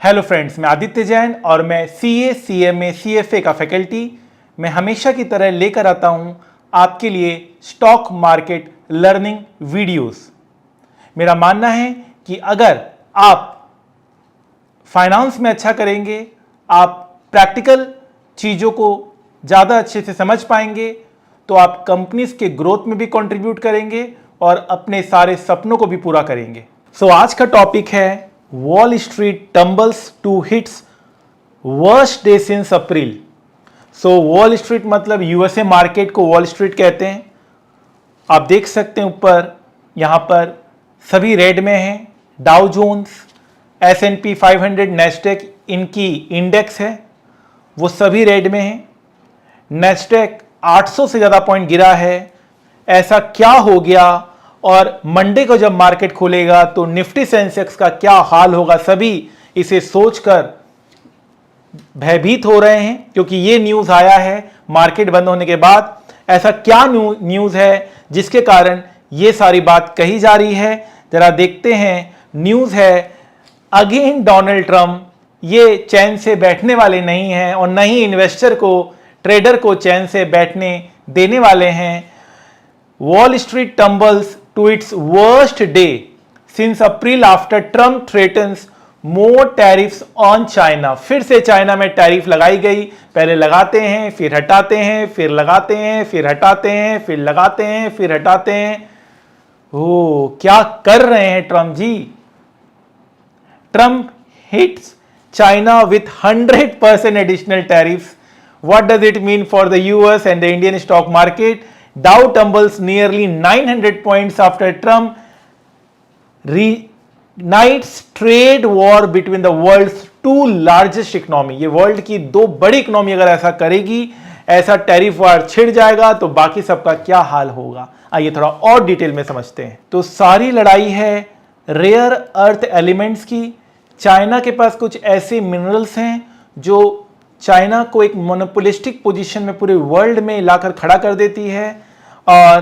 Hello friends, मैं आदित्य जैन और मैं सीए, सीएमए, सीएफए का फैकल्टी मैं हमेशा की तरह लेकर आता हूं आपके लिए स्टॉक मार्केट लर्निंग वीडियोस। मेरा मानना है कि अगर आप फाइनेंस में अच्छा करेंगे, आप प्रैक्टिकल चीज़ों को ज़्यादा अच्छे से समझ पाएंगे, तो आप कंपनीज के ग्रोथ में भी कंट्रीब्यूट करेंगे और अपने सारे सपनों को भी पूरा करेंगे। आज का टॉपिक है Wall Street tumbles to hits worst day since April. Wall Street मतलब यूएसए मार्केट को वॉल स्ट्रीट कहते हैं। आप देख सकते हैं ऊपर यहां पर सभी रेड में हैं। डाउ जोन्स, S&P 500, नेस्डेक इनकी इंडेक्स है, वो सभी रेड में हैं। नेस्डेक 800 से ज़्यादा पॉइंट गिरा है। ऐसा क्या हो गया और मंडे को जब मार्केट खुलेगा तो निफ्टी सेंसेक्स का क्या हाल होगा, सभी इसे सोचकर भयभीत हो रहे हैं, क्योंकि ये न्यूज़ आया है मार्केट बंद होने के बाद। ऐसा क्या न्यूज़ है जिसके कारण ये सारी बात कही जा रही है, जरा देखते हैं। न्यूज़ है अगेन डोनाल्ड ट्रंप ये चैन से बैठने वाले नहीं हैं और न ही इन्वेस्टर को, ट्रेडर को चैन से बैठने देने वाले हैं। Wall Street tumbles to its worst day since April after Trump threatens more tariffs on China. फिर से चाइना में टैरिफ लगाई गई। पहले लगाते हैं, फिर हटाते हैं, फिर लगाते हैं, फिर हटाते हैं, फिर लगाते हैं, फिर हटाते हैं। ओ, क्या कर रहे हैं Trump ji. Trump hits China with 100% additional tariffs. What does it mean for the US and the Indian stock market? Dow tumbles nearly 900 points after Trump reignites trade war between the world's two largest economy. ये world की दो बड़ी economy अगर ऐसा करेगी, ऐसा tariff वार छिड़ जाएगा तो बाकी सबका क्या हाल होगा। आइए थोड़ा और डिटेल में समझते हैं। तो सारी लड़ाई है रेयर अर्थ एलिमेंट्स की। चाइना के पास कुछ ऐसे मिनरल्स हैं जो चाइना को एक मोनोपोलिस्टिक पोजीशन में पूरे वर्ल्ड में लाकर खड़ा कर देती है। और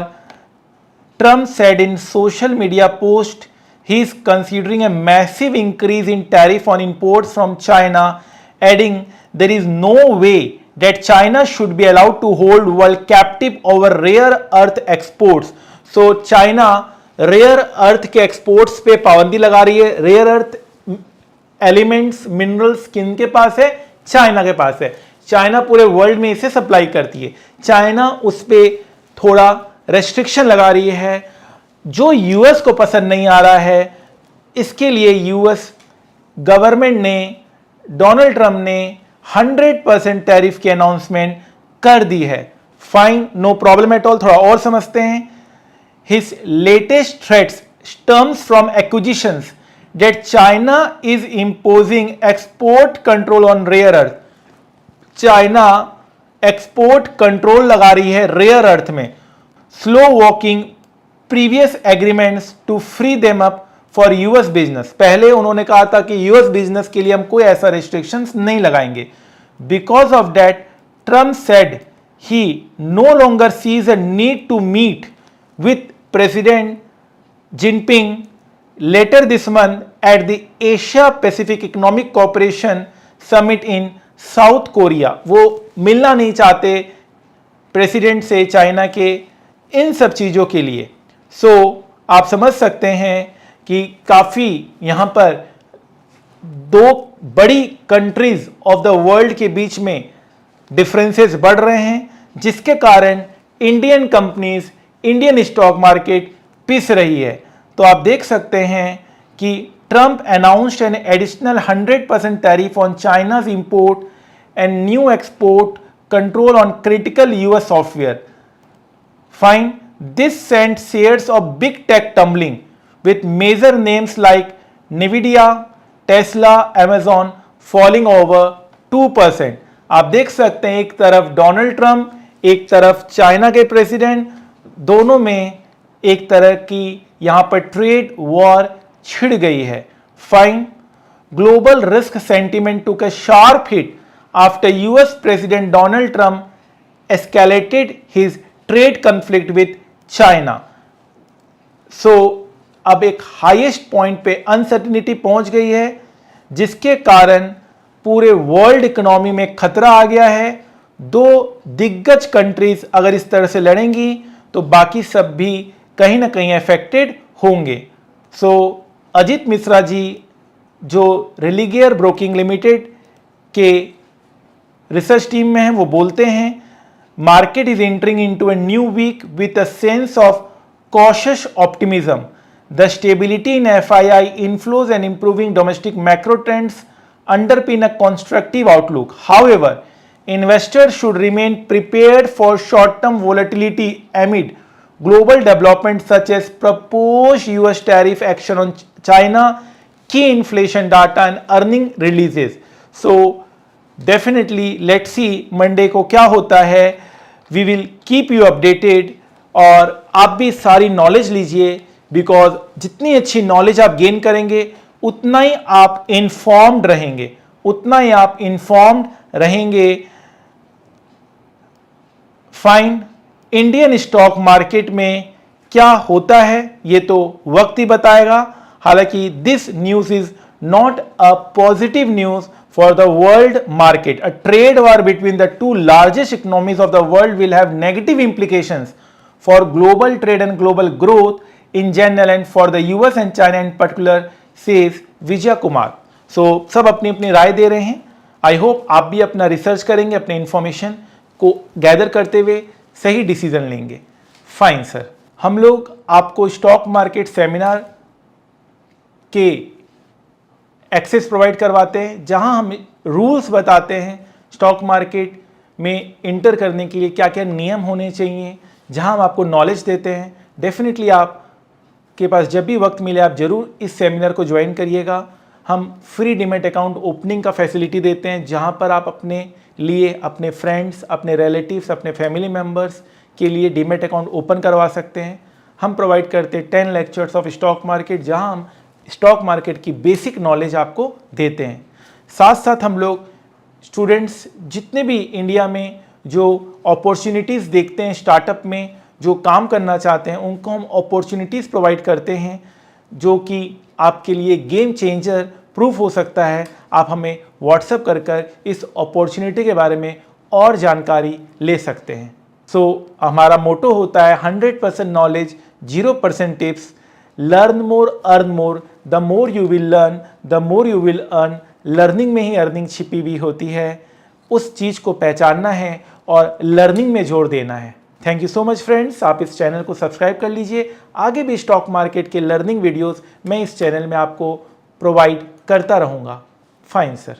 Trump said in social media post he is considering a massive increase in tariff on imports from China, adding there is no way that China should be allowed to hold world captive over rare earth exports. So China rare earth के exports पे पाबंदी लगा रही है। Rare earth elements, minerals किन के पास है? China के पास है। चाइना पूरे वर्ल्ड में इसे सप्लाई करती है। चाइना उस पे थोड़ा रेस्ट्रिक्शन लगा रही है, जो यूएस को पसंद नहीं आ रहा है। इसके लिए यूएस गवर्नमेंट ने, डोनाल्ड ट्रंप ने 100% टैरिफ की अनाउंसमेंट कर दी है। Fine, no problem at all. थोड़ा और समझते हैं। His latest threats stems from acquisitions that China is imposing export control on rare earth. China export control लगा रही है रेयर अर्थ में, slow walking previous agreements to free them up for US business. पहले उन्होंने कहा था कि US business के लिए हम कोई ऐसा रिस्ट्रिक्शंस नहीं लगाएंगे। Because of that Trump said he no longer sees a need to meet with President Jinping later this month at the Asia Pacific Economic Cooperation Summit in South Korea। वो मिलना नहीं चाहते प्रेसिडेंट से China के इन सब चीज़ों के लिए। आप समझ सकते हैं कि काफ़ी यहाँ पर दो बड़ी कंट्रीज ऑफ द वर्ल्ड के बीच में डिफरेंसेस बढ़ रहे हैं, जिसके कारण Indian companies, Indian stock market पिस रही है। तो आप देख सकते हैं कि Trump announced an additional 100% tariff on China's import and new export control on critical US software. Fine, this sent shares of big tech tumbling with major names like Nvidia, Tesla, Amazon falling over 2%। आप देख सकते हैं एक तरफ Donald Trump, एक तरफ China के president, दोनों में एक तरह की यहां पर ट्रेड वॉर छिड़ गई है। Fine, global risk sentiment took a sharp hit after US president Donald Trump escalated his trade conflict with China. अब एक हाईएस्ट पॉइंट पे अनसर्टेनिटी पहुंच गई है। जिसके कारण पूरे वर्ल्ड इकोनॉमी में खतरा आ गया है। दो दिग्गज कंट्रीज अगर इस तरह से लड़ेंगी तो बाकी सब भी कहीं ना कहीं अफेक्टेड होंगे। सो अजीत मिश्रा जी जो रेलिगेयर ब्रोकिंग लिमिटेड के रिसर्च टीम में हैं, वो बोलते हैं market is entering into a new week with a sense of cautious optimism. The stability in FII inflows and improving domestic macro trends underpin a constructive outlook. However, investors should remain prepared for short-term volatility amid global developments such as proposed US tariff action on China, key inflation data and earning releases. So definitely let's see Monday को क्या होता है. We will keep you updated. और आप भी सारी knowledge लीजिए, because जितनी अच्छी नॉलेज आप गेन करेंगे उतना ही आप इन्फॉर्म्ड रहेंगे। फाइन, इंडियन स्टॉक मार्केट में क्या होता है ये तो वक्त ही बताएगा। हालांकि this news is not a positive news for the world market. A trade war between the two largest economies of the world will have negative implications for global trade and global growth in general and for the US and China in particular, says Vijay Kumar. सो सब अपनी अपनी राय दे रहे हैं। I hope आप भी अपना research करेंगे, अपने इंफॉर्मेशन को गैदर करते हुए सही डिसीजन लेंगे। फाइन सर, हम लोग आपको स्टॉक मार्केट सेमिनार के एक्सेस प्रोवाइड करवाते हैं, जहां हम रूल्स बताते हैं स्टॉक मार्केट में इंटर करने के लिए क्या क्या नियम होने चाहिए, जहां हम आपको नॉलेज देते हैं। डेफिनेटली आपके पास जब भी वक्त मिले आप जरूर इस सेमिनार को ज्वाइन करिएगा। हम फ्री डीमैट अकाउंट ओपनिंग का फैसिलिटी देते हैं, जहां पर आप अपने लिए, अपने फ्रेंड्स, अपने रिलेटिव्स, अपने फैमिली मेम्बर्स के लिए डीमैट अकाउंट ओपन करवा सकते हैं। हम प्रोवाइड करते हैं 10 लेक्चर्स ऑफ स्टॉक मार्केट, जहां हम स्टॉक मार्केट की बेसिक नॉलेज आपको देते हैं। साथ साथ हम लोग स्टूडेंट्स जितने भी इंडिया में जो अपॉर्चुनिटीज़ देखते हैं, स्टार्टअप में जो काम करना चाहते हैं, उनको हम अपॉर्चुनिटीज़ प्रोवाइड करते हैं, जो कि आपके लिए गेम चेंजर प्रूफ हो सकता है। आप हमें व्हाट्सएप कर इस अपॉर्चुनिटी के बारे में और जानकारी ले सकते हैं। सो हमारा मोटो होता है 100% knowledge, 0% tips. Learn more, earn more, the more you will learn, the more you will earn. Learning में ही अर्निंग छिपी हुई होती है, उस चीज़ को पहचानना है और लर्निंग में जोर देना है। Thank you so much friends, आप इस चैनल को सब्सक्राइब कर लीजिए। आगे भी स्टॉक मार्केट के लर्निंग वीडियोस मैं इस चैनल में आपको प्रोवाइड करता रहूँगा। Fine sir.